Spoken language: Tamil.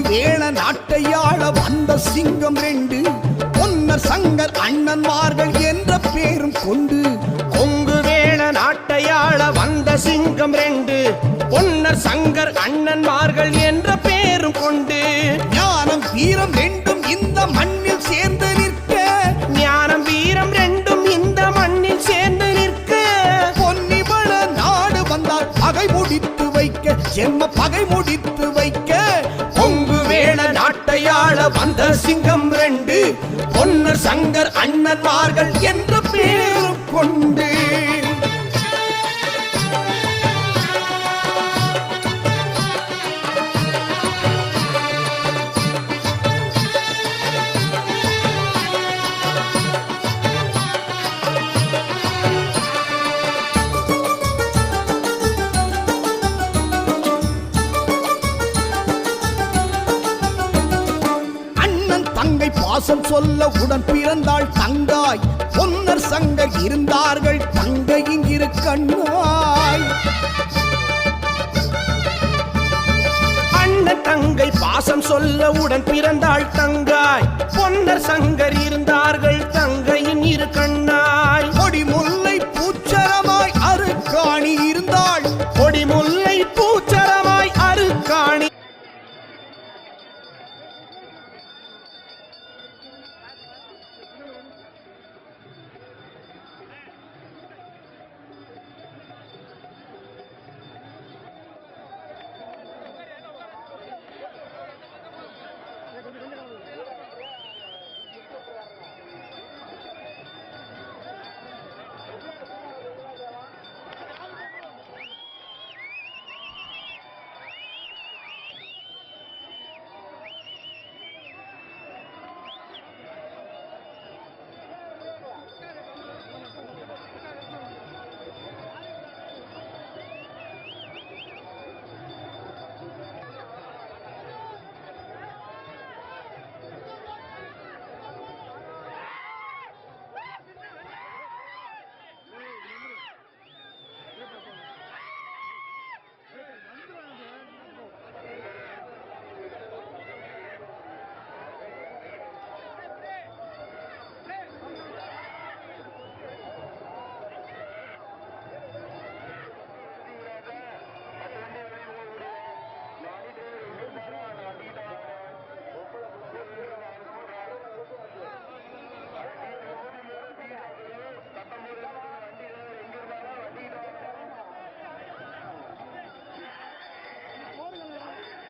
வேள நாட்டையாள வந்த சிங்கம் ரெண்டு பொன்னர் சங்கர் அண்ணன்மார்கள் என்ற பேரும் கொண்டு. கொங்கு வேள நாட்டையாள வந்த சிங்கம் ரெண்டு பொன்னர் சங்கர் அண்ணன்மார்கள் என்ற பேரும் கொண்டு. ஞானம் வீரம் ரெண்டும் இந்த மண்ணில் சேர்ந்து நிற்க, ஞானம் வீரம் ரெண்டும் இந்த மண்ணில் சேர்ந்து நிற்க. பொன்னிவள நாடு வந்தால் பகை முடித்து வைக்க, ஜென்ம பகை முடித்து வைக்க. கொங்கு வேள நாட்டையாள வந்த சிங்கம் ரெண்டு பொன்னர் சங்கர் அண்ணன்மார்கள் என்ற பேரும் கொண்டு. தங்கை பாசம் சொல்ல உடன் பிறந்தாள் தங்காய், பொன்னர் சங்கர் இருந்தார்கள் தங்கை இங்கிரு கண்ணாய். அண்ணன் தங்கை பாசம் சொல்ல உடன் பிறந்தாள் தங்காய், பொன்னர் சங்கர் இருந்தார்கள் தங்கையின் இரு கண்ணாய். கொடி முல்லை